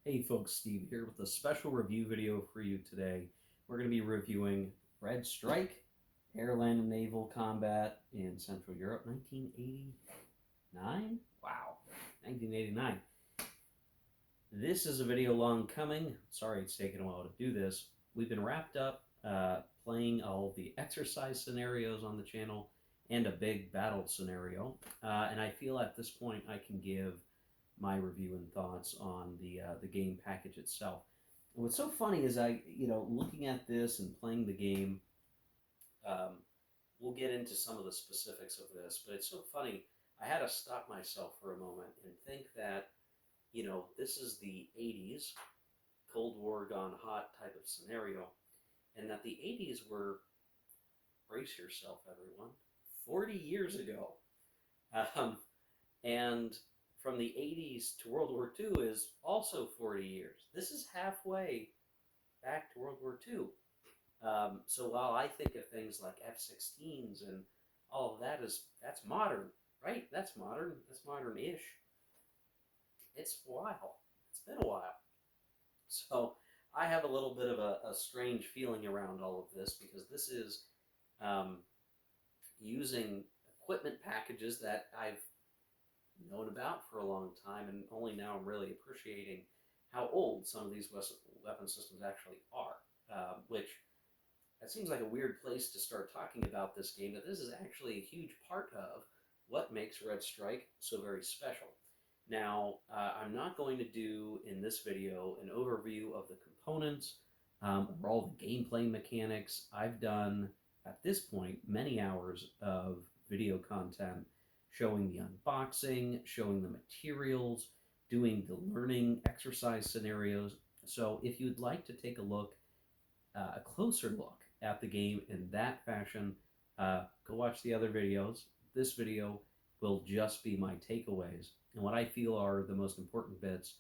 Hey folks, Steve here with a special review video for you today. We're going to be reviewing Red Strike, Air, Land, and Naval Combat in Central Europe, 1989? Wow, 1989. This is a video long coming. Sorry it's taken a while to do this. We've been wrapped up playing all the exercise scenarios on the channel and a big battle scenario. And I feel at this point I can give my review and thoughts on the game package itself. And what's so funny is looking at this and playing the game. Um, we'll get into some of the specifics of this, but it's so funny. I had to stop myself for a moment and think that this is the '80s, Cold War gone hot type of scenario, and that the '80s were, brace yourself, everyone, 40 years ago. Um, and from the '80s to World War II is also 40 years. This is halfway back to World War II. So while I think of things like F-16s and all of that's modern, right? That's modern. That's modern-ish. It's a while. It's been a while. So I have a little bit of a strange feeling around all of this because this is um, using equipment packages that I've known about for a long time, and only now I'm really appreciating how old some of these weapon systems actually are. Which that seems like a weird place to start talking about this game, but this is actually a huge part of what makes Red Strike so very special. Now, I'm not going to do in this video an overview of the components or all the gameplay mechanics. I've done, at this point, many hours of video content showing the unboxing, showing the materials, doing the learning exercise scenarios. So if you'd like to take a closer look at the game in that fashion, go watch the other videos. This video will just be my takeaways and what I feel are the most important bits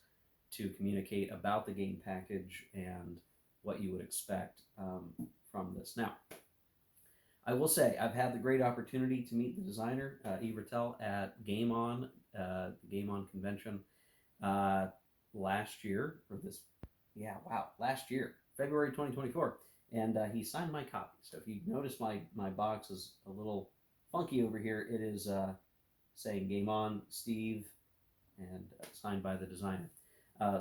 to communicate about the game package and what you would expect from this. Now, I will say I've had the great opportunity to meet the designer, Yves Rattel, at Game On, the Game On convention uh, last year, or this, yeah, wow, last year, February 2024. And he signed my copy. So if you notice my box is a little funky over here, it is saying Game On, Steve, and signed by the designer.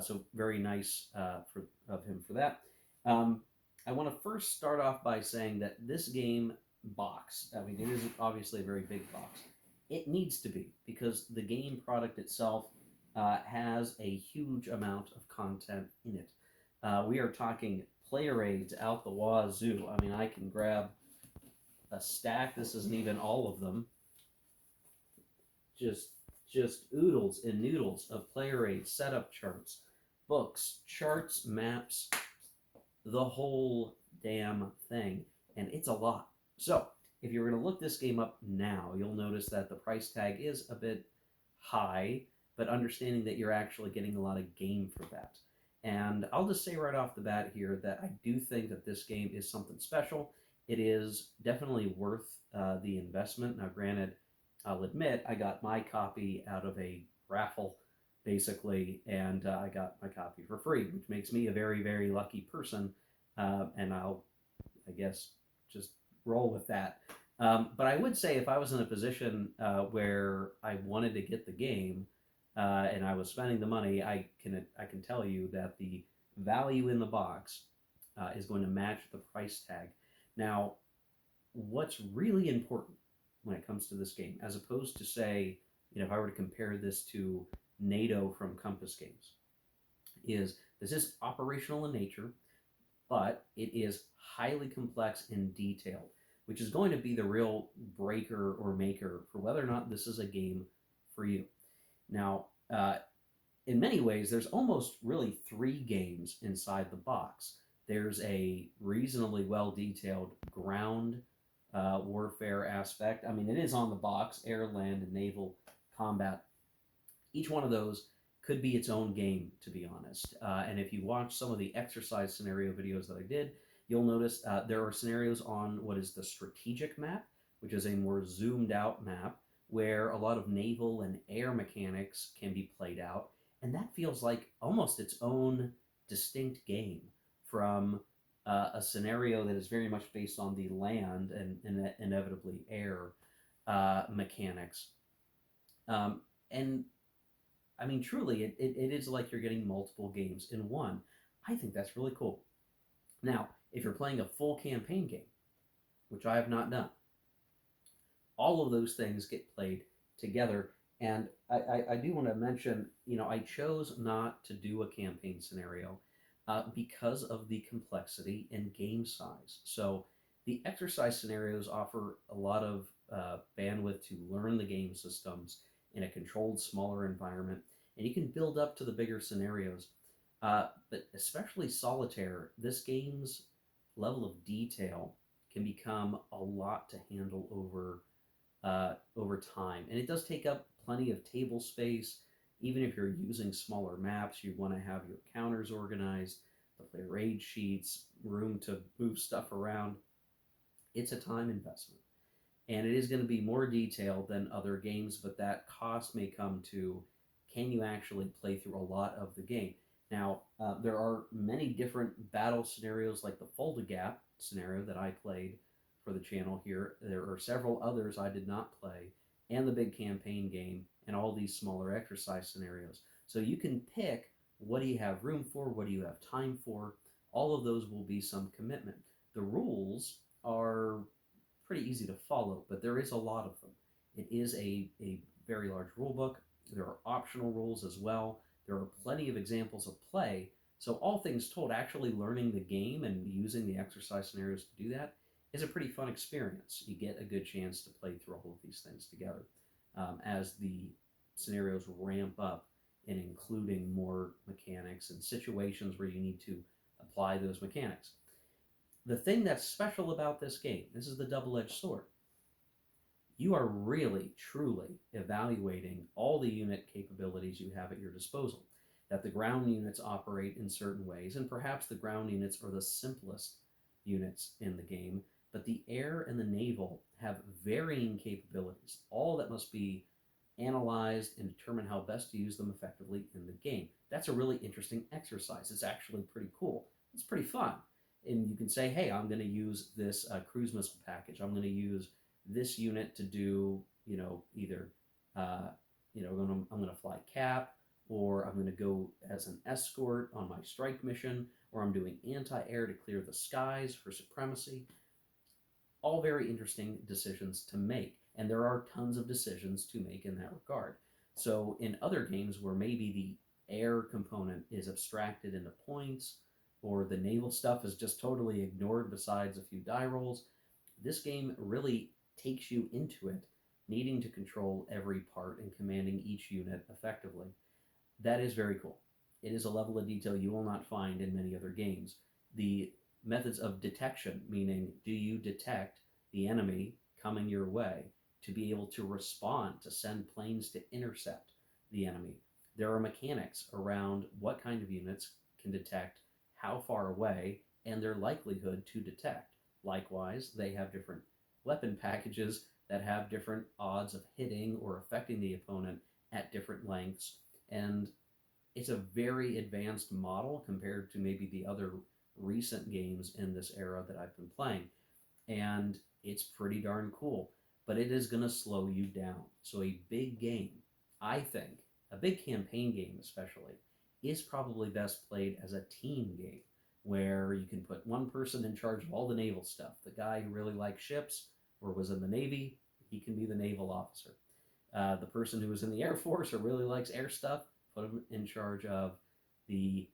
So very nice of him for that. Um, I want to first start off by saying that this game box, I mean, it is obviously a very big box. It needs to be because the game product itself has a huge amount of content in it. We are talking player aids out the wazoo. I mean, I can grab a stack. This isn't even all of them. Just just oodles and noodles of player aids, setup charts, books, charts, maps, the whole damn thing. And it's a lot. So, if you're going to look this game up now, you'll notice that the price tag is a bit high, but understanding that you're actually getting a lot of game for that. And I'll just say right off the bat here that I do think that this game is something special. It is definitely worth the investment. Now, granted, I'll admit I got my copy out of a raffle, basically, and I got my copy for free, which makes me a very, very lucky person. And I guess, just roll with that. But I would say if I was in a position where I wanted to get the game and I was spending the money, I can tell you that the value in the box is going to match the price tag. Now, what's really important when it comes to this game, as opposed to say, if I were to compare this to NATO from Compass Games, is this is operational in nature, but it is highly complex and detailed, which is going to be the real breaker or maker for whether or not this is a game for you. Now, in many ways, there's almost really three games inside the box. There's a reasonably well detailed ground warfare aspect. I mean, it is on the box: air, land, and naval combat. Each one of those could be its own game, to be honest. And if you watch some of the exercise scenario videos that I did, you'll notice there are scenarios on what is the strategic map, which is a more zoomed out map where a lot of naval and air mechanics can be played out. And that feels like almost its own distinct game from a scenario that is very much based on the land and inevitably air mechanics. And I mean, truly, it is like you're getting multiple games in one. I think that's really cool. Now, if you're playing a full campaign game, which I have not done, all of those things get played together. And I do want to mention, I chose not to do a campaign scenario because of the complexity and game size. So the exercise scenarios offer a lot of bandwidth to learn the game systems in a controlled, smaller environment, and you can build up to the bigger scenarios. But especially solitaire, this game's level of detail can become a lot to handle over time. And it does take up plenty of table space. Even if you're using smaller maps, you want to have your counters organized, the player aid sheets, room to move stuff around. It's a time investment. And it is going to be more detailed than other games, but that cost may come to, can you actually play through a lot of the game? Now, there are many different battle scenarios, like the Fulda Gap scenario that I played for the channel here. There are several others I did not play, and the big campaign game, and all these smaller exercise scenarios. So you can pick, what do you have room for? What do you have time for? All of those will be some commitment. The rules are pretty easy to follow, but there is a lot of them. It is a very large rule book. There are optional rules as well. There are plenty of examples of play. So, all things told, actually learning the game and using the exercise scenarios to do that is a pretty fun experience. You get a good chance to play through all of these things together as the scenarios ramp up and including more mechanics and situations where you need to apply those mechanics. The thing that's special about this game, this is the double edged sword, you are really, truly evaluating all the unit capabilities you have at your disposal. That the ground units operate in certain ways, and perhaps the ground units are the simplest units in the game, but the air and the naval have varying capabilities, all that must be analyzed and determine how best to use them effectively in the game. That's a really interesting exercise. It's actually pretty cool. It's pretty fun. And you can say, hey, I'm going to use this cruise missile package. I'm going to use this unit to do, either, I'm going to fly cap, or I'm going to go as an escort on my strike mission, or I'm doing anti-air to clear the skies for supremacy. All very interesting decisions to make. And there are tons of decisions to make in that regard. So in other games where maybe the air component is abstracted into points, or the naval stuff is just totally ignored besides a few die rolls, this game really takes you into it, needing to control every part and commanding each unit effectively. That is very cool. It is a level of detail you will not find in many other games. The methods of detection, meaning, do you detect the enemy coming your way to be able to respond, to send planes to intercept the enemy? There are mechanics around what kind of units can detect how far away and their likelihood to detect. Likewise, they have different weapon packages that have different odds of hitting or affecting the opponent at different lengths. And it's a very advanced model compared to maybe the other recent games in this era that I've been playing. And it's pretty darn cool, but it is going to slow you down. So, a big game, I think, a big campaign game especially, is probably best played as a team game where you can put one person in charge of all the naval stuff. The guy who really likes ships or was in the Navy, he can be the naval officer. The person who was in the Air Force or really likes air stuff, put him in charge of the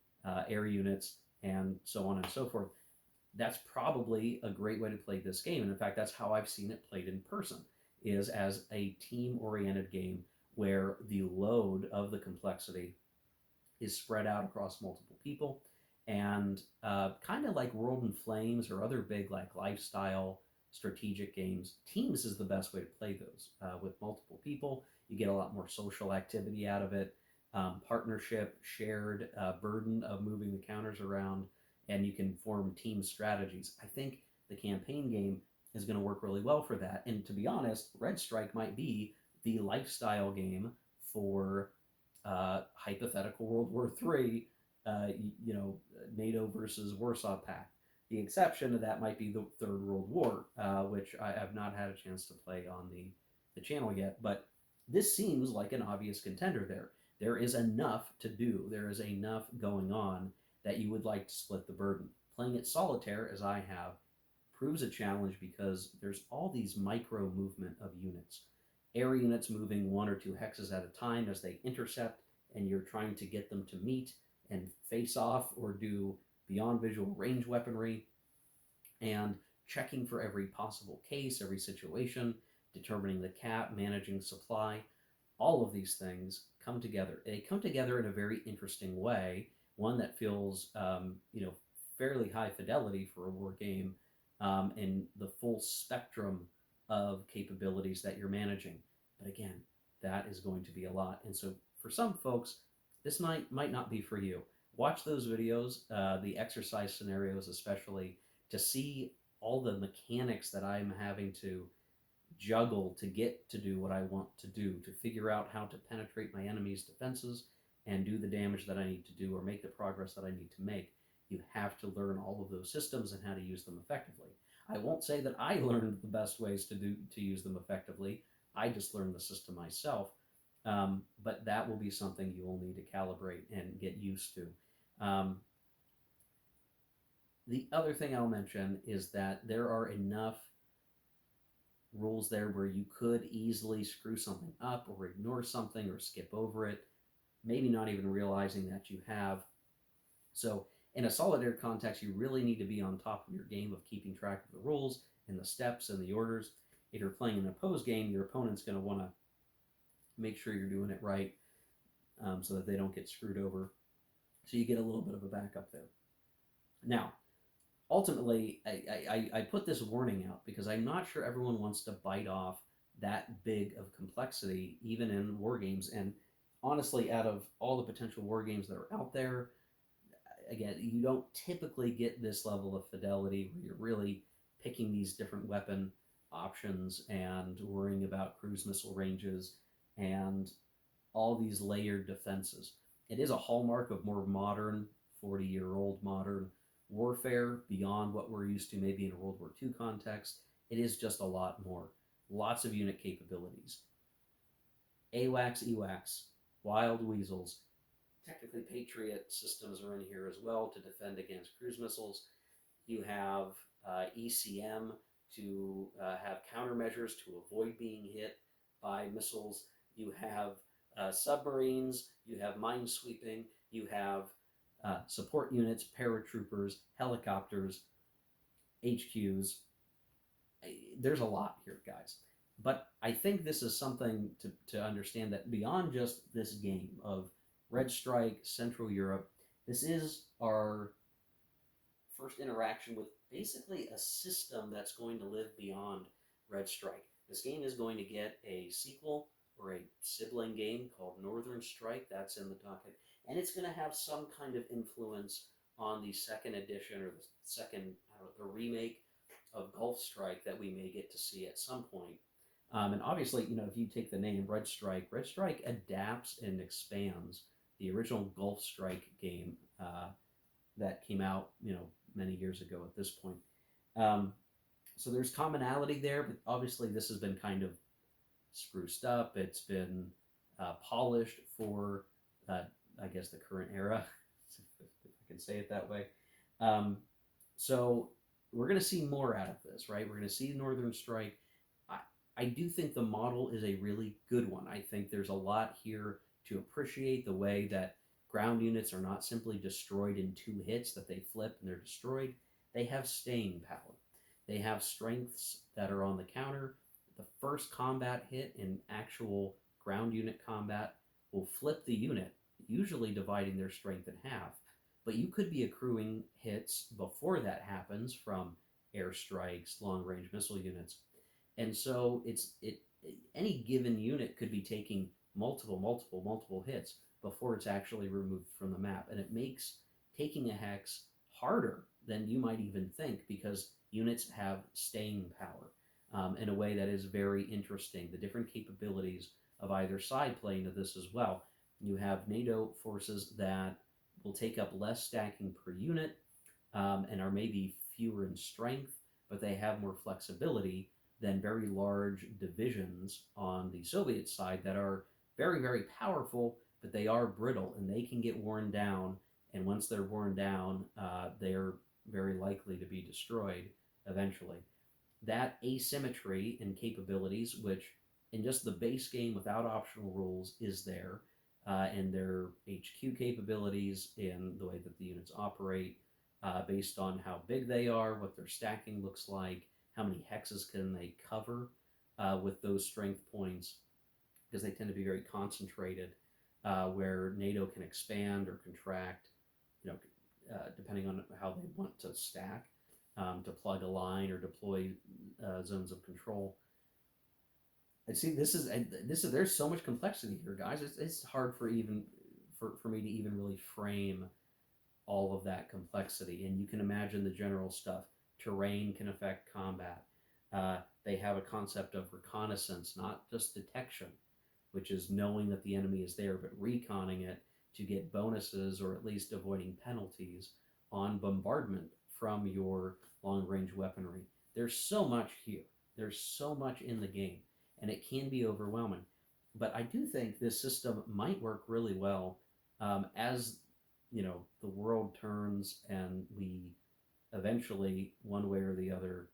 air units and so on and so forth. That's probably a great way to play this game. And in fact, that's how I've seen it played in person, is as a team-oriented game where the load of the complexity is spread out across multiple people. And kind of like World in Flames or other big like lifestyle strategic games, teams is the best way to play those. With multiple people, you get a lot more social activity out of it, partnership, shared burden of moving the counters around, and you can form team strategies. I think the campaign game is going to work really well for that. And to be honest, Red Strike might be the lifestyle game for hypothetical World War III, NATO versus Warsaw Pact. The exception to that might be the Third World War, which I have not had a chance to play on the channel yet. But this seems like an obvious contender there. There is enough to do, there is enough going on that you would like to split the burden. Playing it solitaire, as I have, proves a challenge because there's all these micro movement of units. Air units moving 1 or 2 hexes at a time as they intercept, and you're trying to get them to meet and face off or do beyond visual range weaponry, and checking for every possible case, every situation, determining the cap, managing supply. All of these things come together. They come together in a very interesting way, one that feels, fairly high fidelity for a war game, and the full spectrum of capabilities that you're managing. But again, that is going to be a lot. And so for some folks, this might not be for you. Watch those videos, the exercise scenarios especially, to see all the mechanics that I'm having to juggle to get to do what I want to do, to figure out how to penetrate my enemy's defenses and do the damage that I need to do or make the progress that I need to make. You have to learn all of those systems and how to use them effectively. I won't say that I learned the best ways to use them effectively. I just learned the system myself. But that will be something you will need to calibrate and get used to. The other thing I'll mention is that there are enough rules there where you could easily screw something up or ignore something or skip over it, maybe not even realizing that you have. So in a solitaire context, you really need to be on top of your game of keeping track of the rules and the steps and the orders. If you're playing an opposed game, your opponent's going to want to make sure you're doing it right, so that they don't get screwed over. So you get a little bit of a backup there. Now, ultimately, I put this warning out because I'm not sure everyone wants to bite off that big of complexity, even in war games. And honestly, out of all the potential war games that are out there, again, you don't typically get this level of fidelity where you're really picking these different weapon options and worrying about cruise missile ranges and all these layered defenses. It is a hallmark of more modern, 40-year-old modern warfare beyond what we're used to maybe in a World War II context. It is just a lot more. Lots of unit capabilities. AWACS, EWACS, Wild Weasels. Technically, Patriot systems are in here as well to defend against cruise missiles. You have ECM to have countermeasures to avoid being hit by missiles. You have submarines, you have minesweeping, you have support units, paratroopers, helicopters, HQs. There's a lot here, guys. But I think this is something to understand that beyond just this game of Red Strike, Central Europe, this is our first interaction with basically a system that's going to live beyond Red Strike. This game is going to get a sequel or a sibling game called Northern Strike. That's in the docket. And it's going to have some kind of influence on the second edition or the second, the remake of Gulf Strike that we may get to see at some point. And obviously, if you take the name Red Strike adapts and expands the original Gulf Strike game that came out, many years ago at this point. So there's commonality there, but obviously this has been kind of spruced up. It's been polished for, I guess, the current era, if I can say it that way. So we're going to see more out of this, right? We're going to see Northern Strike. I do think the model is a really good one. I think there's a lot here to appreciate, the way that ground units are not simply destroyed in 2 hits, that they flip and they're destroyed. They have staying power. They have strengths that are on the counter. The first combat hit in actual ground unit combat will flip the unit, usually dividing their strength in half. But you could be accruing hits before that happens from airstrikes, long-range missile units. And so any given unit could be taking multiple hits before it's actually removed from the map. And it makes taking a hex harder than you might even think, because units have staying power in a way that is very interesting. The different capabilities of either side play into this as well. You have NATO forces that will take up less stacking per unit, and are maybe fewer in strength, but they have more flexibility than very large divisions on the Soviet side that are very, very powerful, but they are brittle and they can get worn down. And once they're worn down, they're very likely to be destroyed eventually. That asymmetry in capabilities, which in just the base game without optional rules is there, and their HQ capabilities, in the way that the units operate, based on how big they are, what their stacking looks like, how many hexes can they cover with those strength points, because they tend to be very concentrated, where NATO can expand or contract, you know, depending on how they want to stack, to plug a line or deploy zones of control. And see, this is there's so much complexity here, guys. It's hard for me to even really frame all of that complexity. And you can imagine the general stuff. Terrain can affect combat. They have a concept of reconnaissance, not just detection, which is knowing that the enemy is there, but reconning it to get bonuses or at least avoiding penalties on bombardment from your long range weaponry. There's so much here. There's so much in the game, and it can be overwhelming. But I do think this system might work really well as the world turns and we eventually, one way or the other,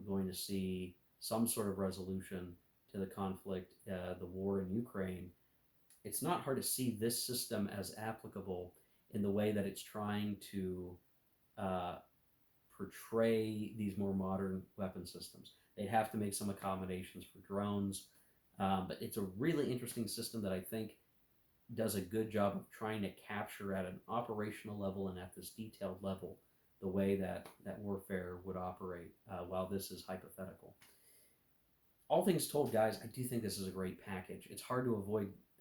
going to see some sort of resolution to the conflict, the war in Ukraine. It's not hard to see this system as applicable in the way that it's trying to uh, portray these more modern weapon systems. They'd have to make some accommodations for drones, but it's a really interesting system that I think does a good job of trying to capture at an operational level and at this detailed level the way that warfare would operate, while this is hypothetical. All things told, guys, I do think this is a great package. It's hard to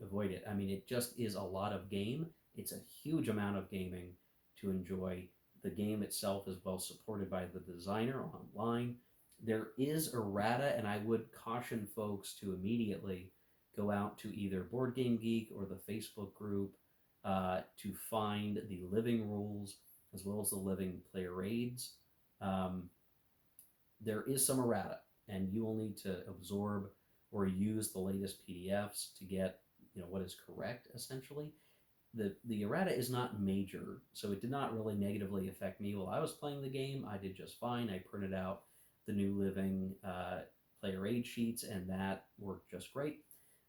avoid it. I mean, it just is a lot of game. It's a huge amount of gaming to enjoy. The game itself is well supported by the designer online. There is errata, and I would caution folks to immediately go out to either Board Game Geek or the Facebook group to find the living rules as well as the living player aids. Um, there is some errata, and you will need to absorb or use the latest PDFs to get what is correct. Essentially, the errata is not major, so it did not really negatively affect me while I was playing the game. I did just fine. I printed out the new living player aid sheets, and that worked just great.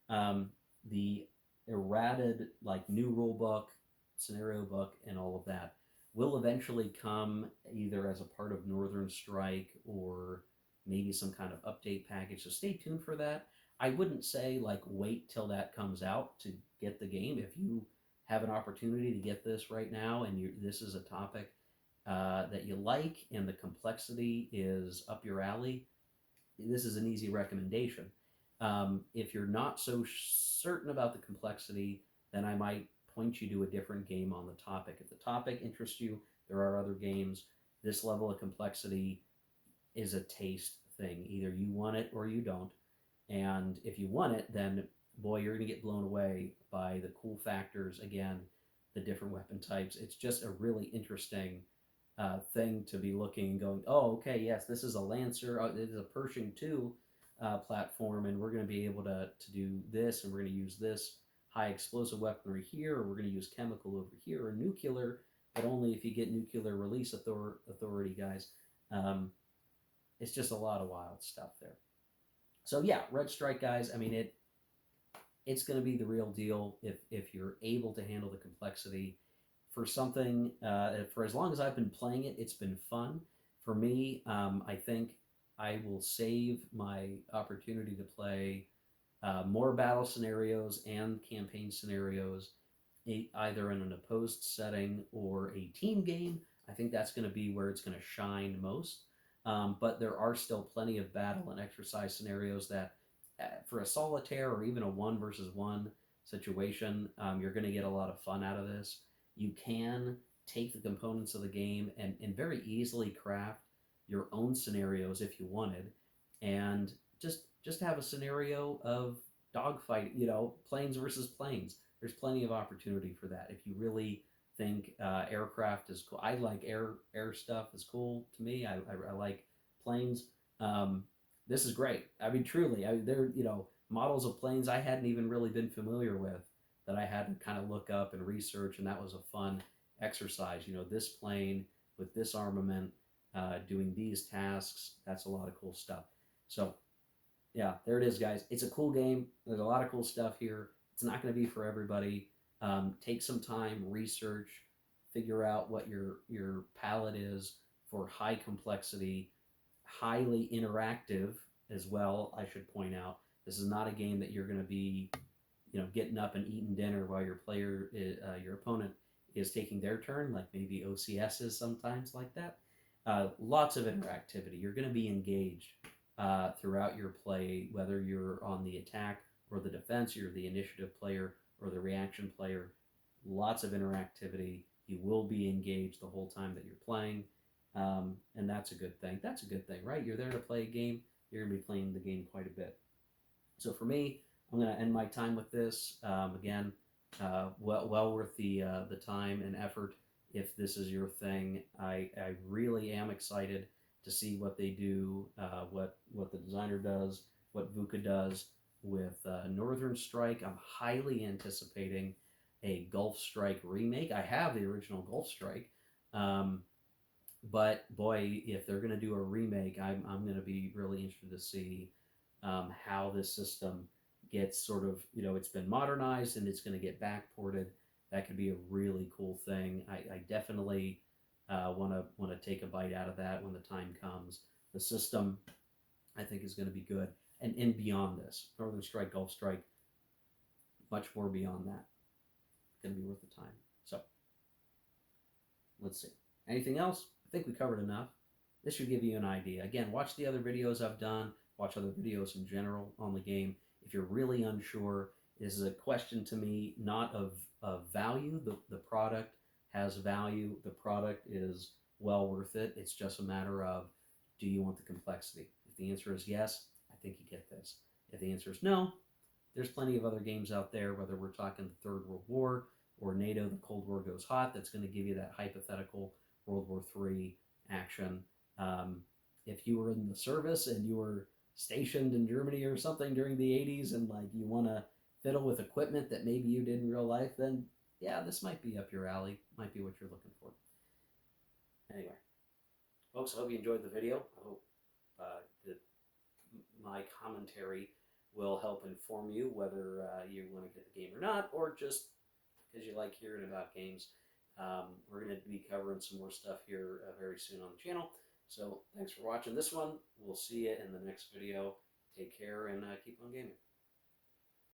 The errated new rule book, scenario book, and all of that will eventually come either as a part of Northern Strike or maybe some kind of update package. So stay tuned for that. I wouldn't say wait till that comes out to get the game. If you have an opportunity to get this right now and this is a topic that you like and the complexity is up your alley, this is an easy recommendation. If you're not so certain about the complexity, then I might point you to a different game on the topic. If the topic interests you, there are other games. This level of complexity is a taste thing. Either you want it or you don't. And if you want it, then boy, you're going to get blown away by the cool factors. Again, the different weapon types. It's just a really interesting thing to be looking and going, oh, okay, yes, this is a Lancer. It is a Pershing 2 platform, and we're going to be able to do this, and we're going to use this high explosive weaponry here, or we're going to use chemical over here, or nuclear, but only if you get nuclear release authority, guys. It's just a lot of wild stuff there. So yeah, Red Strike, guys. I mean, it's going to be the real deal if you're able to handle the complexity. For something, for as long as I've been playing it, it's been fun. For me, I think I will save my opportunity to play more battle scenarios and campaign scenarios, either in an opposed setting or a team game. I think that's going to be where it's going to shine most. But there are still plenty of battle and exercise scenarios that, for a solitaire or even a one versus one situation, you're going to get a lot of fun out of this. You can take the components of the game and very easily craft your own scenarios if you wanted, and just have a scenario of dogfight, planes versus planes. there's plenty of opportunity for that. If you really think aircraft is cool, I like air stuff is cool to me. I like planes. Um, this is great. I mean, truly, there models of planes I hadn't even really been familiar with that I had to kind of look up and research, and that was a fun exercise. This plane with this armament doing these tasks. That's a lot of cool stuff. So yeah, there it is, guys. It's a cool game. There's a lot of cool stuff here. It's not going to be for everybody. Take some time, research, figure out what your palette is for high complexity, highly interactive as well. I should point out this is not a game that you're going to be, getting up and eating dinner while your opponent is taking their turn, like maybe OCS is sometimes like that. Lots of interactivity. You're going to be engaged throughout your play, whether you're on the attack or the defense, you're the initiative player or the reaction player. Lots of interactivity. You will be engaged the whole time that you're playing, and that's a good thing. That's a good thing, right? You're there to play a game. You're going to be playing the game quite a bit. So for me, I'm going to end my time with this. Again, well worth the time and effort if this is your thing. I really am excited to see what they do, what the designer does, what VUCA does with Northern Strike. I'm highly anticipating a Gulf Strike remake. I have the original Gulf Strike, but boy, if they're going to do a remake, I'm going to be really interested to see how this system gets sort of, it's been modernized and it's going to get backported. That could be a really cool thing. I definitely want to take a bite out of that when the time comes. The system, I think, is going to be good, and beyond this, Northern Strike, Gulf Strike, much more beyond that. Going to be worth the time. So let's see. Anything else? I think we covered enough. This should give you an idea. Again, watch the other videos I've done. Watch other videos in general on the game. If you're really unsure, this is a question to me not of value. The product has value. The product is well worth it. It's just a matter of, do you want the complexity? If the answer is yes, I think you get this. If the answer is no, there's plenty of other games out there, whether we're talking the Third World War or NATO, the Cold War Goes Hot, that's going to give you that hypothetical World War III action. If you were in the service and you were stationed in Germany or something during the 80s and like you want to fiddle with equipment that maybe you did in real life, then yeah, this might be up your alley, might be what you're looking for. Anyway, folks, I hope you enjoyed the video. I hope that my commentary will help inform you whether you want to get the game or not, or just because you like hearing about games. We're going to be covering some more stuff here very soon on the channel. So thanks for watching this one. We'll see you in the next video. Take care and keep on gaming.